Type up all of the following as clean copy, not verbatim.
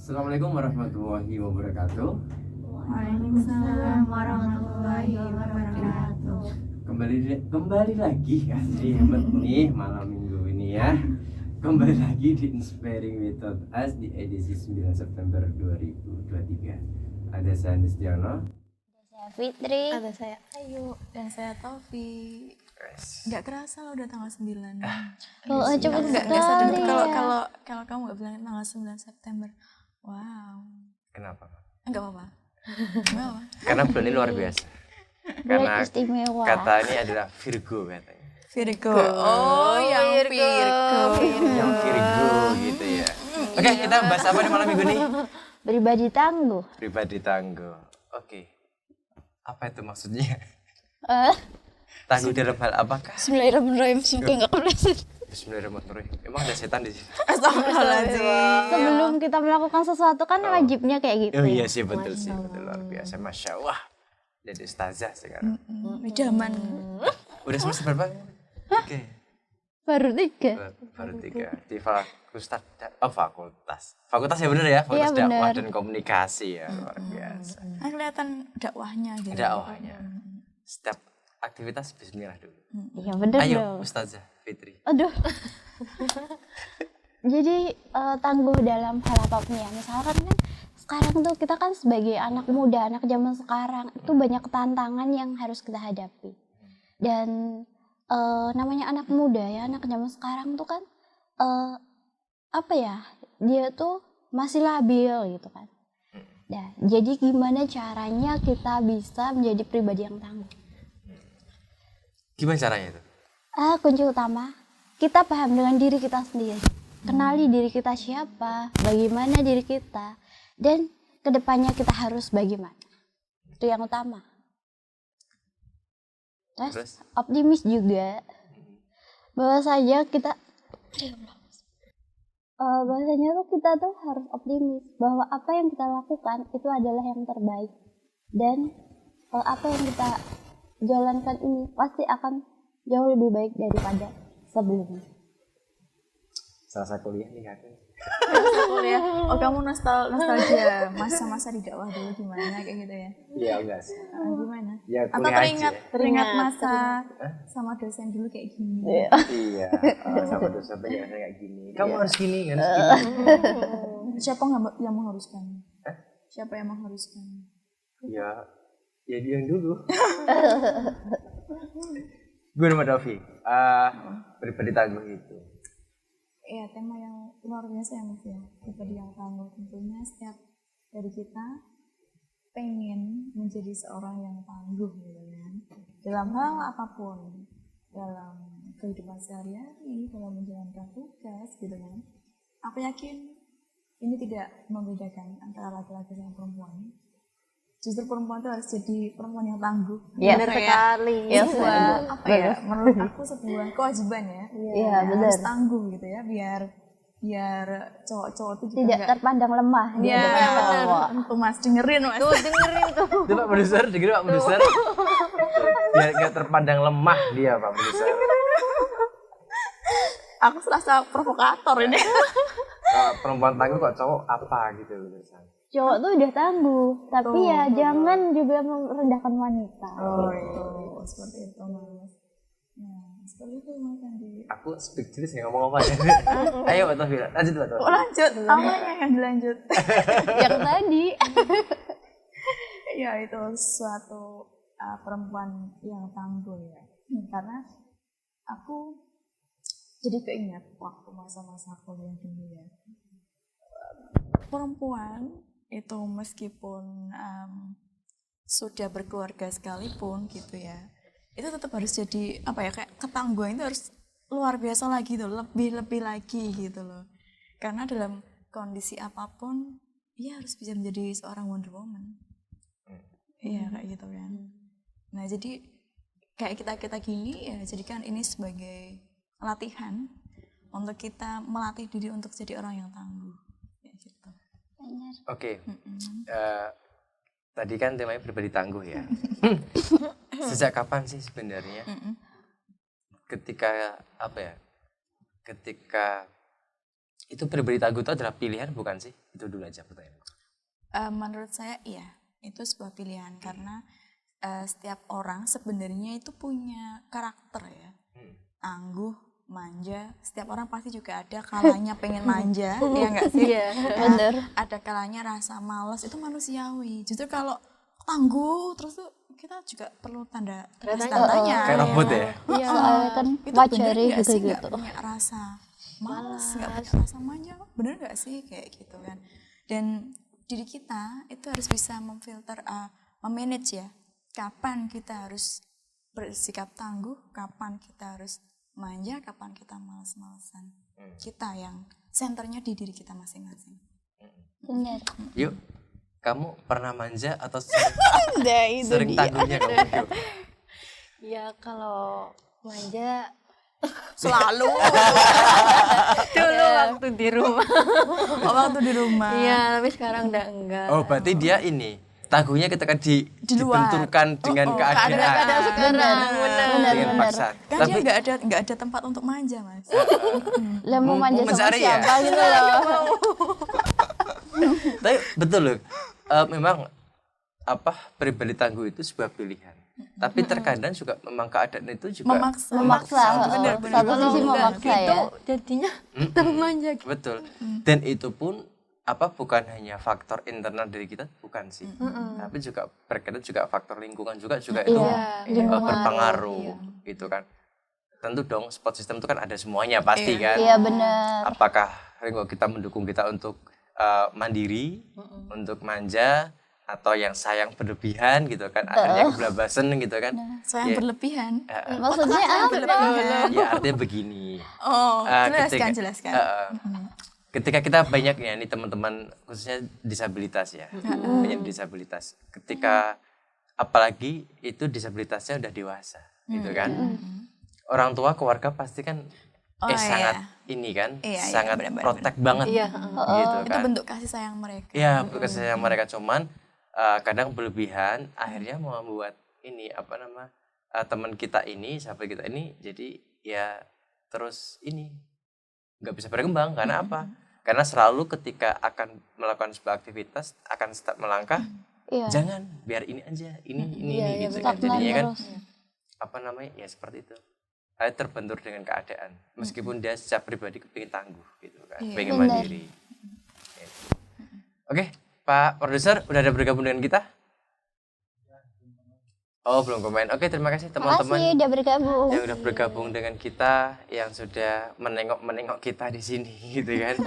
Assalamualaikum warahmatullahi wabarakatuh. Waalaikumsalam warahmatullahi wabarakatuh. Kembali lagi kan hebat nih malam minggu ini ya. Kembali lagi di Inspiring Without Us di edisi 9 September 2023. Ada saya Andi Setiano, Saya Fitri. Ada saya Ayu dan saya Taufi. Nggak kerasa lo udah tanggal 9. Oh, cepet Nggak sekali sadar ya. kalau kamu nggak bilang tanggal 9 September. Wow. kenapa? Nggak apa-apa. Nggak apa. Karena bulan ini luar biasa. Bulan Karena istimewa. kata ini adalah Virgo katanya. Virgo. Oh, yang Virgo. Yang Virgo gitu ya. Oke, kita bahas apa nih malam minggu nih? Pribadi tangguh. Pribadi tangguh. Oke. Apa itu maksudnya? Eh, Tangguh dalam hal apakah? Bismillahirrahmanirrahim. Sumpah nggak kepleset. Bismillahirrahmanirrahim. Emang ada setan di sini? Astagfirullahaladzim. Sebelum kita melakukan sesuatu kan wajibnya kayak gitu. Oh ya. iya sih betul sih, betul luar biasa. Masya Allah. Jadi ustazah sekarang. Zaman. Udah semester berapa? Oke. Baru 3. Baru 3 di fakultas. Fakultas ya bener ya, fakultas Iya, dakwah bener. dan komunikasi ya, luar biasa. Kan kelihatan dakwahnya gitu. Dakwahnya. Setiap aktivitas bismillah dulu. Iya bener Ayo dong. Ustazah Fitri. Aduh. Jadi tangguh dalam hal apapun ya. Misalkan kan sekarang tuh kita kan sebagai anak muda, anak zaman sekarang itu banyak tantangan yang harus kita hadapi. Dan namanya anak muda ya, anak zaman sekarang tuh kan apa ya? Dia tuh masih labil gitu kan. Nah, jadi gimana caranya kita bisa menjadi pribadi yang tangguh? Gimana caranya itu? Kunci utama, kita paham dengan diri kita sendiri. Kenali diri kita siapa, bagaimana diri kita, dan kedepannya kita harus bagaimana. Itu yang utama. Terus optimis juga. Bahwasanya kita bahwasanya tuh kita tuh harus optimis bahwa apa yang kita lakukan itu adalah yang terbaik. Dan apa yang kita jalankan ini pasti akan jauh lebih baik daripada sebelumnya. Selesai kuliah nih kan? Kuliah. Oh, kamu nostalgia masa-masa di dakwah dulu gimana kayak gitu ya? Iya enggak sih. Gimana? Ya Atau kuliah teringat masa sama dosen dulu kayak gini. Iya, sama dosen penjelasan kayak gini. Kamu harus gini, harus gini. Siapa yang mengharuskan? Siapa yang mengharuskan? Ya dia yang dulu. Gue nama Davi. Pribadi tangguh itu. Iya, tema yang luar biasa ya Mas ya. Pribadi yang tangguh, tentunya setiap dari kita pengen menjadi seorang yang tangguh gitu kan. Dalam hal apapun, dalam kehidupan sehari-hari, dalam menjalankan tugas gitu kan. Aku yakin ini tidak membedakan antara laki-laki dan perempuan. Justru perempuan itu harus jadi perempuan yang tangguh. Ya, Benar sekali. Ya, sebuah apa ya? Menurut aku sebuah kewajiban ya. Iya, benar. Harus tangguh gitu ya, biar cowok-cowok itu juga Tidak nggak- terpandang lemah di Iya, hadapan benar. cowok. Tuh Mas, dengerin Mas. Tuh dengerin tuh. Itu Pak Produser, dengerin Pak Produser. Biar gak terpandang lemah dia Pak Produser. Aku serasa provokator ini. Perempuan tangguh kok cowok apa gitu Produser. Cowok tuh udah tangguh, tapi Tuh. ya jangan juga merendahkan wanita. Oh, itu seperti itu Mas. Ya, seperti itu Mas Andi. Aku speechless nggak ngomong apa ya. Ayo Pak Taufik, lanjut Pak Taufik. Oh, lanjut. Awalnya yang dilanjut. Yang tadi. Ya, itu suatu perempuan yang tangguh ya. Karena aku jadi keinget waktu masa-masa kuliah dulu ya. Perempuan itu meskipun sudah berkeluarga sekalipun gitu ya, itu tetap harus jadi apa ya, kayak ketangguhan itu harus luar biasa lagi tuh, lebih lagi gitu loh. Karena dalam kondisi apapun dia harus bisa menjadi seorang Wonder Woman. Iya kayak gitu kan. Nah jadi kayak kita gini ya, jadikan ini sebagai latihan untuk kita melatih diri untuk jadi orang yang tangguh. Ya gitu. Oke. Tadi kan temanya pribadi tangguh ya. Sejak kapan sih sebenarnya ketika apa ya? Ketika Itu pribadi tangguh itu adalah pilihan bukan sih? Itu dulu aja pertanyaan. Menurut saya iya, itu sebuah pilihan karena setiap orang sebenarnya itu punya karakter ya. Tangguh, manja, setiap orang pasti juga ada kalanya pengen manja, ya enggak sih? Iya, Ya, bener. ada kalanya rasa malas, itu manusiawi. Justru kalau tangguh terus tuh kita juga perlu tanda tanya. Kayak robot ya? Iya, soalnya kan Itu wajari bener nggak sih nggak gitu-gitu. punya rasa malas, nggak punya rasa manja, bener nggak sih kayak gitu kan? Dan diri kita itu harus bisa memfilter, memanage ya, kapan kita harus bersikap tangguh, kapan kita harus manja, kapan kita malas-malasan. Kita yang senternya di diri kita masing-masing. Bener. Yuk, kamu pernah manja atau sering tangguhnya kamu? Yuk. Ya kalau manja Selalu. dulu waktu di rumah. Waktu di rumah. Iya, tapi sekarang udah enggak. Oh, berarti dia ini tangguhnya ketika luar. dibenturkan dengan keadaan. Kadang sekarang benar. Dengan paksa. Kan Tapi dia nggak ada tempat untuk manja, Mas. Lah mau manja sama mencari ya? siapa gitu loh. Tapi betul loh. Memang pribadi tangguh itu sebuah pilihan. Tapi terkadang juga memang keadaan itu juga Memaksa. Bener. Satu sisi memaksa ya. Itu jadinya tetap manja gitu. betul. Dan itu pun bukan hanya faktor internal dari kita, bukan sih. Tapi juga berkaitan juga faktor lingkungan juga itu berpengaruh gitu kan. Tentu dong support system itu kan ada semuanya pasti kan. Iya bener. Apakah lingkungan kita mendukung kita untuk mandiri, untuk manja, atau yang sayang berlebihan gitu kan, akhirnya kebablasan gitu kan. Sayang Ya. berlebihan. Maksudnya apa? Ya artinya begini. Oh, Ketika- jelaskan. Ketika kita banyak ya nih teman-teman khususnya disabilitas ya, banyak disabilitas. Ketika apalagi itu disabilitasnya udah dewasa, gitu kan. Orang tua keluarga pasti kan sangat ini kan, sangat benar-benar. protect banget, Iya, gitu Itu kan. bentuk kasih sayang mereka. Ya, kasih sayang mereka cuman kadang berlebihan, akhirnya mau membuat ini teman kita ini, sahabat kita ini, jadi ya terus ini nggak bisa berkembang karena apa? Karena selalu ketika akan melakukan sebuah aktivitas akan start melangkah, Iya. jangan biar ini aja, ini gitu kan. Stagnan Jadinya kan terus. ya seperti itu. Saya terbentur dengan keadaan, meskipun dia secara pribadi kepingin tangguh gitu kan, pengen Benar. mandiri. Gitu. Oke, Pak Produser udah ada bergabung dengan kita? Oh, belum komen. Oke, terima kasih teman-teman Makasih udah bergabung. yang udah bergabung dengan kita, yang sudah menengok kita di sini gitu kan.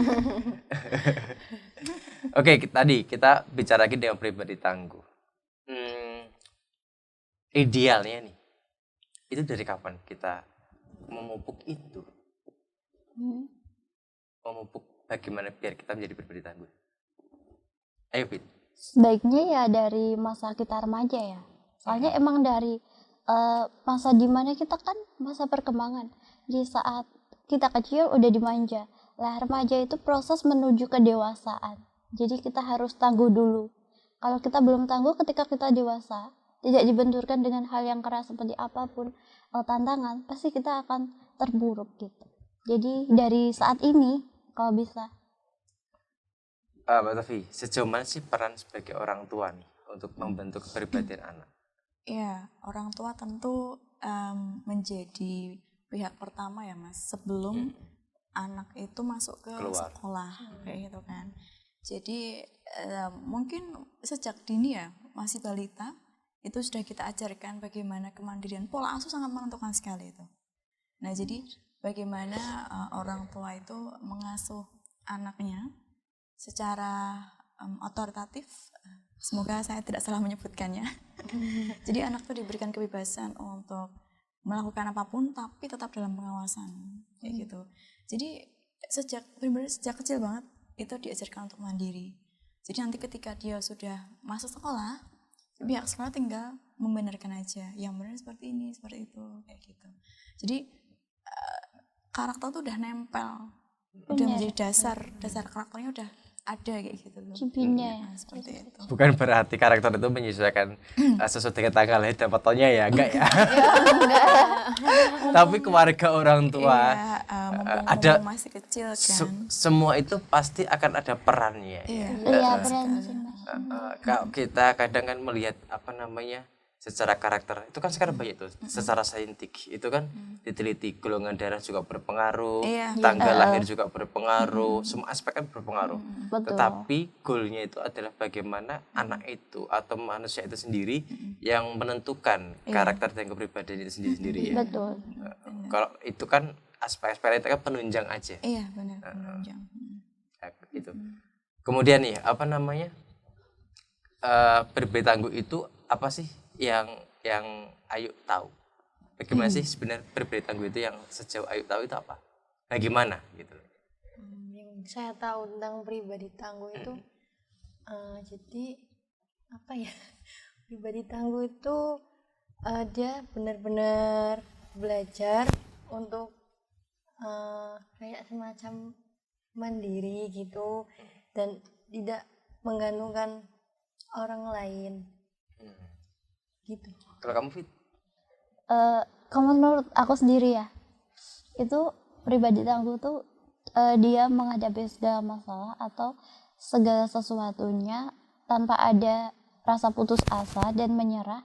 Oke, tadi kita bicara lagi dengan pribadi tangguh. Idealnya nih, itu dari kapan kita memupuk itu? Memupuk bagaimana biar kita menjadi pribadi tangguh? Ayo, Fit. Sebaiknya ya dari masa kita remaja ya. Soalnya emang dari masa dimana kita kan masa perkembangan. Di saat kita kecil udah dimanja. Lah remaja itu proses menuju kedewasaan. Jadi kita harus tangguh dulu. Kalau kita belum tangguh ketika kita dewasa, tidak dibenturkan dengan hal yang keras seperti apapun tantangan, pasti kita akan terburuk gitu. Jadi dari saat ini kalau bisa. Mbak Tavi, sejauh mana sih peran sebagai orang tua nih untuk membentuk kepribadian anak? Iya, orang tua tentu menjadi pihak pertama ya Mas, sebelum anak itu masuk ke sekolah kayak gitu kan. Jadi mungkin sejak dini ya, masih balita, itu sudah kita ajarkan bagaimana kemandirian. Pola asuh sangat menentukan sekali itu. Nah jadi bagaimana orang tua itu mengasuh anaknya secara otoritatif. Semoga saya tidak salah menyebutkannya. Jadi anak tuh diberikan kebebasan untuk melakukan apapun tapi tetap dalam pengawasan kayak gitu. Jadi sejak kecil banget itu diajarkan untuk mandiri. Jadi nanti ketika dia sudah masuk sekolah, pihak sekolah tinggal membenarkan aja, yang benar seperti ini, seperti itu, kayak gitu. Jadi karakter tuh udah nempel, udah menjadi dasar karakternya udah ada kayak gitu loh. Cibinnya ya. Nah, seperti itu. Bukan berarti karakter itu menyesuaikan sesuai dengan tanggal lahir dan fotonya ya, enggak ya. Tapi keluarga orang tua Iya, mumpung ada masih kecil kan. semua itu pasti akan ada perannya. Iya. Iya, peran masing-masing. Kalau kita kadang kan melihat apa namanya secara karakter itu kan sekarang banyak tuh secara saintik itu kan diteliti golongan darah juga berpengaruh, Iya. tanggal lahir juga berpengaruh, semua aspek kan berpengaruh. Betul. Tetapi goalnya itu adalah bagaimana anak itu atau manusia itu sendiri yang menentukan karakter dan kepribadian itu sendiri ya. Betul. Kalau itu kan aspek-aspek itu kan penunjang aja. Iya, benar menunjang. Ya, itu. Kemudian nih apa namanya berbeda tangguh itu apa sih yang Ayu tahu? Bagaimana sih sebenarnya berbeda tangguh itu yang sejauh Ayu tahu itu apa? Bagaimana gitu? Yang saya tahu tentang pribadi tangguh itu jadi apa ya, pribadi tangguh itu dia benar-benar belajar untuk kayak semacam mandiri gitu dan tidak menggantungkan orang lain gitu. Kalau kamu Fit? Kalau menurut aku sendiri ya, itu pribadi tangguh tuh dia menghadapi segala masalah atau segala sesuatunya tanpa ada rasa putus asa dan menyerah,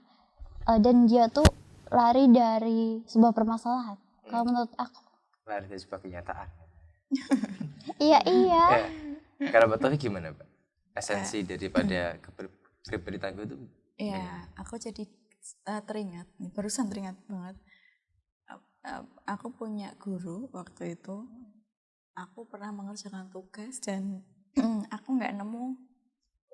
dan dia tuh lari dari sebuah permasalahan. Kalau menurut aku. Lari dari sebuah kenyataan. Iya. Ya. Kalau Mbak Taufik gimana, Mbak? Esensi daripada pribadi tangguh itu? Iya, aku jadi teringat nih, barusan teringat banget. Aku punya guru waktu itu. Aku pernah mengerjakan tugas dan aku nggak nemu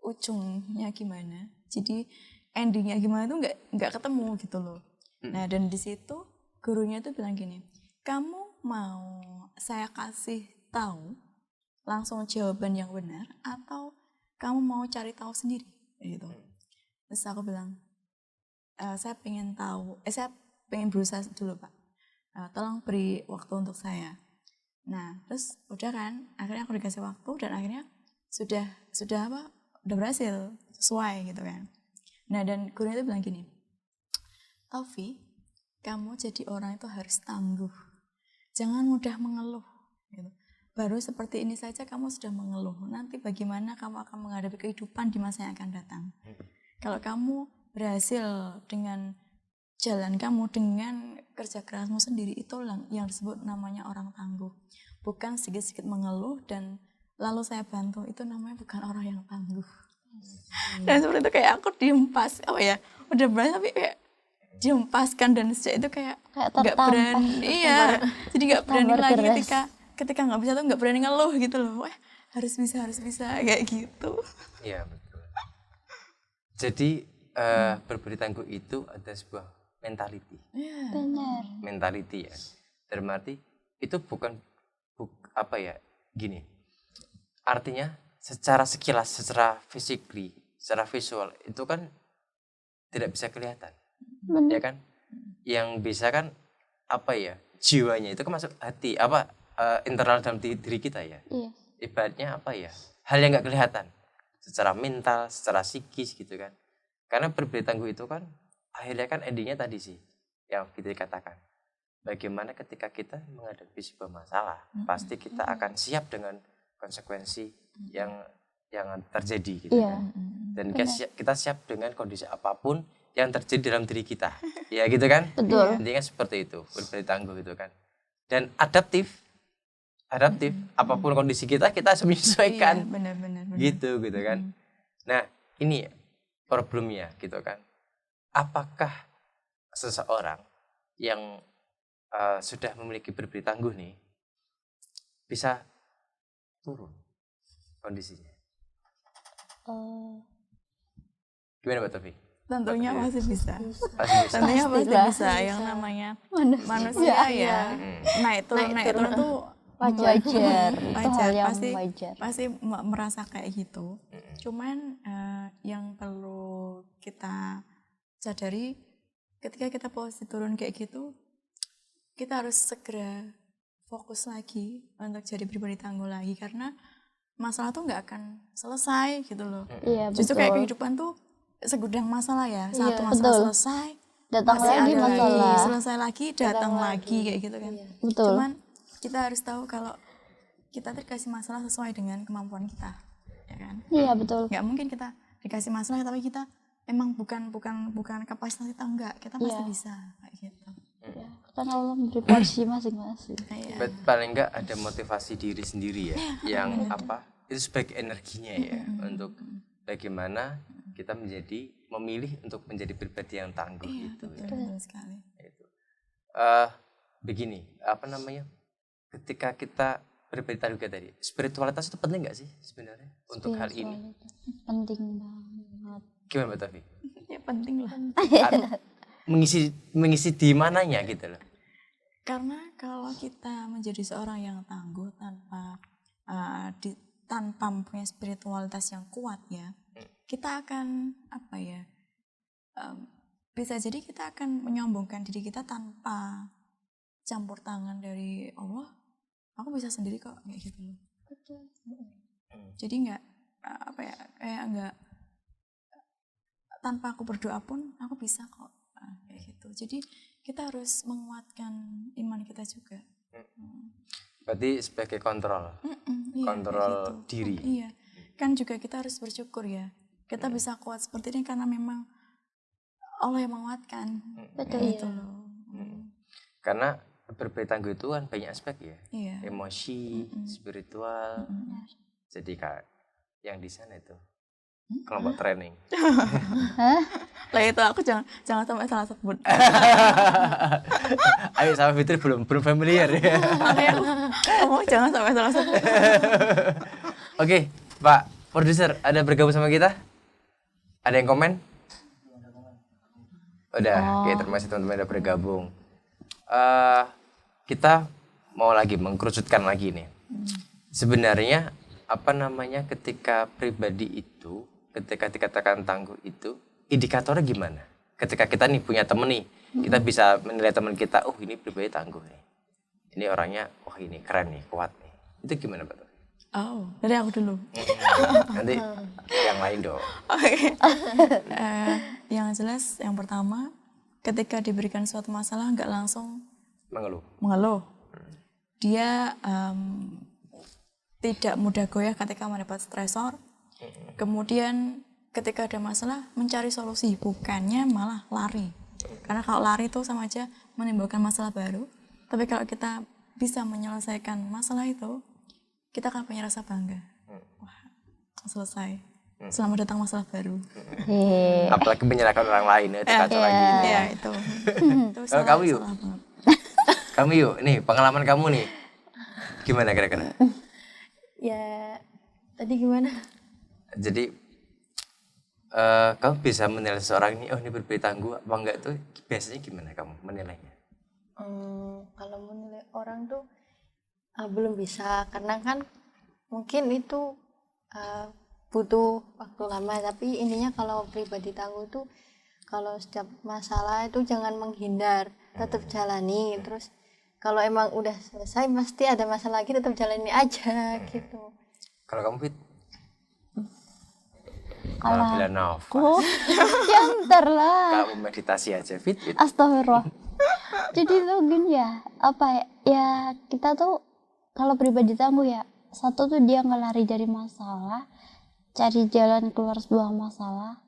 ujungnya gimana. Jadi endingnya gimana tuh nggak ketemu gitu loh. Nah, dan di situ gurunya tuh bilang gini, kamu mau saya kasih tahu langsung jawaban yang benar atau kamu mau cari tahu sendiri gitu. Terus aku bilang, saya pengen tahu, saya pengen berusaha dulu Pak, tolong beri waktu untuk saya. Nah terus udah kan, akhirnya aku dikasih waktu dan akhirnya sudah berhasil sesuai gitu kan. Nah dan gurunya itu bilang gini, Taufi, kamu jadi orang itu harus tangguh, jangan mudah mengeluh gitu. Baru seperti ini saja kamu sudah mengeluh, nanti bagaimana kamu akan menghadapi kehidupan di masa yang akan datang. Kalau kamu berhasil dengan jalan kamu, dengan kerja kerasmu sendiri, itu yang disebut namanya orang tangguh. Bukan sedikit-sedikit mengeluh dan lalu saya bantu, itu namanya bukan orang yang tangguh. Dan seperti itu kayak aku diempas, udah berani tapi kayak diempaskan dan sejak itu kayak nggak berani, jadi nggak berani lagi ketika nggak bisa tuh nggak berani ngeluh gitu loh. Wah, harus bisa kayak gitu. Iya betul. Jadi berbudi tangguh itu ada sebuah mentality. Benar. Mentality ya. Dalam arti itu bukan gini. Artinya secara sekilas, secara physically, secara visual itu kan tidak bisa kelihatan. Ya kan? Yang bisa kan jiwanya itu kan masuk hati, internal dalam diri kita ya. Iya. Ibaratnya hal yang nggak kelihatan secara mental, secara psikis gitu kan. Karena berbudi tangguh itu kan akhirnya kan endingnya tadi sih yang kita katakan. Bagaimana ketika kita menghadapi sebuah masalah, pasti kita akan siap dengan konsekuensi yang terjadi gitu kan. Dan kita siap dengan kondisi apapun yang terjadi dalam diri kita. Ya gitu kan? Betul. Intinya seperti itu, berbudi tangguh gitu kan. Dan adaptif apapun kondisi kita harus menyesuaikan. Iya, benar. Gitu kan. Nah, ini problemnya gitu kan. Apakah seseorang yang sudah memiliki berbudi tangguh nih bisa turun kondisinya? Gimana Mbak Taufik? Tentunya pasti bisa. Pasti bisa. Tentunya pasti bisa. Yang namanya manusia ya. Naik turun tuh Wajar. Itu hal yang wajar. Pasti merasa kayak gitu. Cuman yang perlu kita sadari ketika kita posisi turun kayak gitu, kita harus segera fokus lagi untuk jadi pribadi tangguh lagi, karena masalah tuh nggak akan selesai gitu loh. Iya, Justru betul. kayak kehidupan tuh segudang masalah ya. Satu Iya, masalah betul. selesai, Datang masih lagi ada masalah. lagi, selesai lagi, datang lagi kayak gitu kan. Betul. Cuman kita harus tahu kalau kita tuh dikasih masalah sesuai dengan kemampuan kita, ya kan? Iya, betul. Nggak mungkin kita dikasih masalah tapi kita emang bukan kapasitas kita, enggak, kita pasti Iya. bisa kayak gitu. Ya, kan Allah memberi porsi masing-masing. Kayak Paling enggak ada motivasi diri sendiri ya, yang apa itu sebagai energinya ya, untuk bagaimana kita memilih untuk menjadi pribadi yang tangguh gitu ya. betul sekali. Itu. Begini, apa namanya? Ketika kita pribadi tangguh kayak tadi, spiritualitas itu penting nggak sih sebenarnya untuk hal ini? Penting banget. Gimana Mbak Tafi? Ya penting lah. Mengisi di mananya gitu loh. Karena kalau kita menjadi seorang yang tangguh tanpa mempunyai spiritualitas yang kuat ya, kita akan apa ya? Bisa jadi kita akan menyombongkan diri kita tanpa campur tangan dari Allah. Aku bisa sendiri kok kayak gitu loh. Jadi nggak apa ya, kayak nggak, tanpa aku berdoa pun aku bisa kok, kayak gitu. Jadi kita harus menguatkan iman kita juga. Berarti sebagai kontrol, Iya, kontrol kayak gitu. diri. Iya, kan juga kita harus bersyukur ya. Kita bisa kuat seperti ini karena memang Allah yang menguatkan. Betul. Gitu loh. Karena berbeda tangguh itu kan banyak aspek ya, Iya. emosi, spiritual. Jadi kak yang di sana itu kelompok training. Lah itu aku jangan sampai salah sebut. Ayo sama Fitri belum familiar ya. Makanya kamu jangan sampai salah sebut. Oke, Pak produser ada bergabung sama kita? Ada yang komen? Udah, oke, terima kasih teman-teman udah bergabung. Kita mau lagi mengkerucutkan lagi nih. Sebenarnya apa namanya ketika pribadi itu, ketika dikatakan tangguh itu, indikatornya gimana? Ketika kita nih punya temen nih, kita bisa menilai teman kita, oh ini pribadi tangguh nih. Ini orangnya, wah ini keren nih, kuat nih. Itu gimana Pak? Oh, dari aku dulu. Nanti yang lain dong. Oke. Yang jelas, yang pertama, ketika diberikan suatu masalah nggak langsung mengeluh. Dia tidak mudah goyah ketika mendapat stresor. Kemudian ketika ada masalah mencari solusi, bukannya malah lari. Karena kalau lari itu sama aja menimbulkan masalah baru. Tapi kalau kita bisa menyelesaikan masalah itu, kita akan punya rasa bangga. Wah, selesai. Selamat datang masalah baru. Apalagi menyerahkan orang lain itu kacau lagi. Iya, itu. Kalau kamu yuk. Kamu yuk, nih pengalaman kamu nih. Gimana kira-kira? Ya, tadi gimana? Jadi kamu bisa menilai seseorang ini, oh ini berbeda tangguh apa enggak tuh biasanya gimana kamu menilainya? Kalau menilai orang tuh belum bisa, karena kan mungkin itu butuh waktu lama. Tapi intinya kalau pribadi tangguh tuh, kalau setiap masalah itu jangan menghindar, tetap jalani. Terus kalau emang udah selesai pasti ada masalah lagi, tetap jalani aja gitu. Kalau kamu Fit? Kalau Bila nafas. aku, jantar lah. Kamu meditasi aja Fit. Astagfirullah. Jadi tuh gini ya, apa ya, kita tuh kalau pribadi tangguh ya, satu tuh dia nggak lari dari masalah, cari jalan keluar sebuah masalah.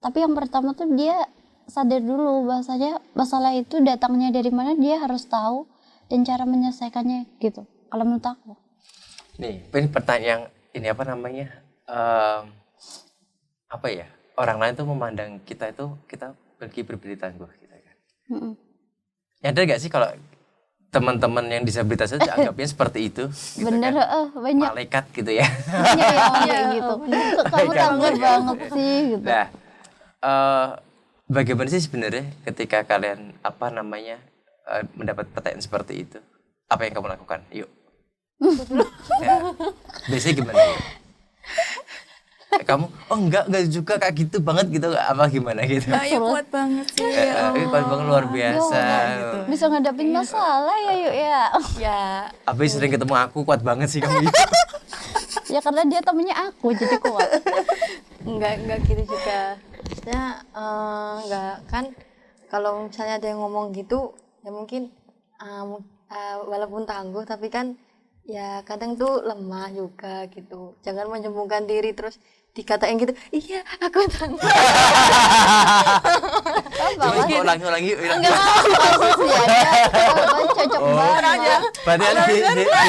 Tapi yang pertama tuh dia sadar dulu bahasanya masalah itu datangnya dari mana, dia harus tahu dan cara menyelesaikannya gitu. Kalau menurut aku. Nih, ini pertanyaan ini apa namanya? Apa ya? Orang lain tuh memandang kita itu kita pergi berbeda tangguh kita kan. Nyadar gak sih kalau teman-teman yang disabilitas itu anggapnya seperti itu? Gitu Bener, kan? banyak. Malaikat gitu ya. Banyak yang kayak gitu. Kok kamu tangguh banget sih gitu. Nah, bagaimana sih sebenarnya ketika kalian apa namanya mendapat pertanyaan seperti itu? Apa yang kamu lakukan? Yuk. Ya. Biasanya gimana? Yuk? Kamu, oh enggak juga kayak gitu banget gitu, apa gimana gitu? Ya kuat banget sih. Ya Kuat banget luar biasa. gitu. Bisa ngadapin masalah ya yuk ya. Ya, Tapi sering ketemu aku kuat banget sih kamu gitu. Ya karena dia temennya aku jadi kuat. Enggak gitu juga. Maksudnya enggak kan kalau misalnya ada yang ngomong gitu ya mungkin walaupun tangguh tapi kan ya kadang tuh lemah juga gitu. Jangan menyembunyikan diri terus dikatain gitu. Iya, aku tangguh. Ulangi. Enggak maksud ya dia cocok banget. Berarti ada di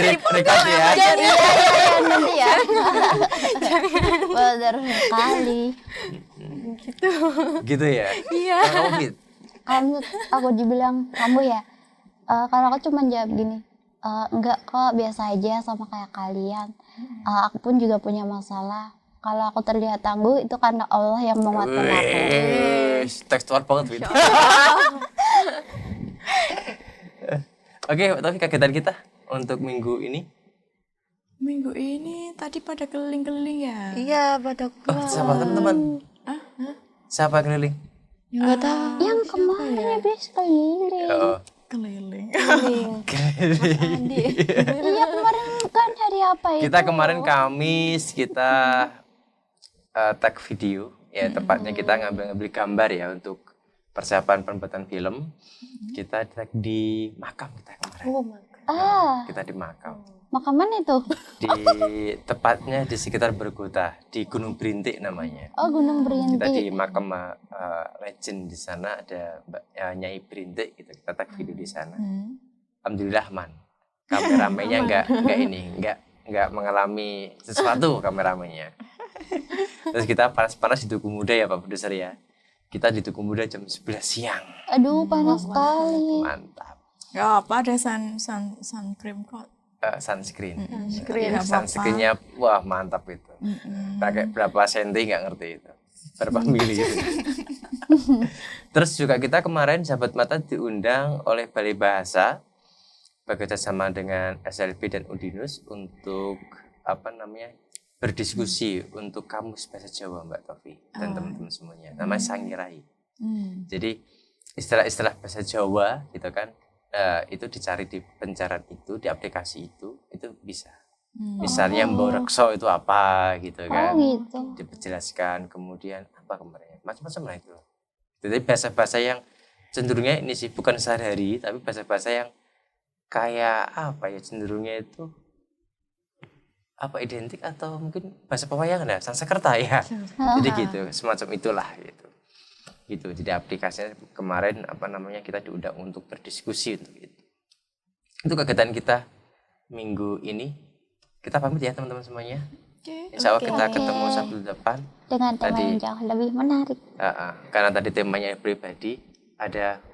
record ya. Iya nanti ya. Benar sekali. Gitu ya. Iya. Kamu Fit? Kalau menurut aku dibilang kamu ya, kalau aku cuma jawab gini, enggak kok biasa aja sama kayak kalian. Aku pun juga punya masalah. Kalau aku terlihat tangguh itu karena Allah yang menguatkan aku. Tekstual banget Fit. Oke, tapi kagetan kita untuk minggu ini. Minggu ini tadi pada keliling-keliling ya. Iya, pada Oh, siapa teman-teman? Siapa keliling? enggak tahu. Yang kemarin habis keliling. Oh, Keliling. Iya kemarin kan hari apa itu? kita kemarin Kamis kita tag video, ya tepatnya kita ngambil gambar ya untuk persiapan pembuatan film. Kita tag di makam kita kemarin. Oh, maka. Kita di makam. Makam mana itu? Di tepatnya di sekitar Bergota, di Gunung Berintik namanya. Oh Gunung Kita di Berintik. makam legend di sana ada Nyai Berintik gitu. Kita tag video di sana. Alhamdulillah aman. Kameramennya enggak mengalami sesuatu kameramennya. Terus kita panas-panas di Tugu Muda ya Pak Produser ya. Kita di Tugu Muda jam 11 siang. Aduh panas sekali. Mantap. Ya apa ada sun cream kok. Sunscreen. Nggak apa-apa. Sunscreennya wah mantap itu. Pakai berapa senti nggak ngerti itu. Berapa mili gitu. Terus juga kita kemarin Sahabat Mata diundang oleh Balai Bahasa bekerjasama dengan SLB dan Udinus untuk berdiskusi untuk kamus bahasa Jawa Mbak Tofi dan teman-teman semuanya. Namanya Sangirai. Jadi istilah-istilah bahasa Jawa gitu kan itu dicari di pencarian itu, di aplikasi itu bisa. Misalnya Mborekso itu apa gitu kan. Oh gitu. Dijelaskan, kemudian apa kemarin macam-macam lah itu. Jadi bahasa-bahasa yang cenderungnya ini sih bukan sehari-hari tapi bahasa-bahasa yang kayak apa ya cenderungnya itu identik atau mungkin bahasa pewayangan ya, Sanskerta ya. Jadi gitu, semacam itulah gitu. Jadi aplikasinya kemarin kita diundang untuk berdiskusi untuk itu. Itu kegiatan kita minggu ini. Kita pamit ya teman-teman semuanya. Insya Allah kita ketemu Sabtu depan Dengan tema yang jauh lebih menarik. karena tadi temanya pribadi ada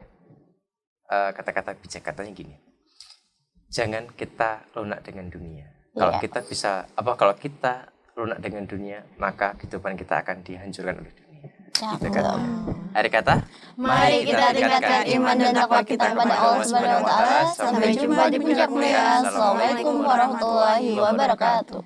kata-kata bijak, katanya gini. Jangan kita lunak dengan dunia. Kalau kita lunak dengan dunia, maka kehidupan kita akan dihancurkan oleh dunia. Gitu kan. Akhir kata, Mari kita tingkatkan iman dan takwa kita kepada Allah Subhanahu wa taala. Sampai jumpa di puncak mulia. Assalamualaikum warahmatullahi wabarakatuh.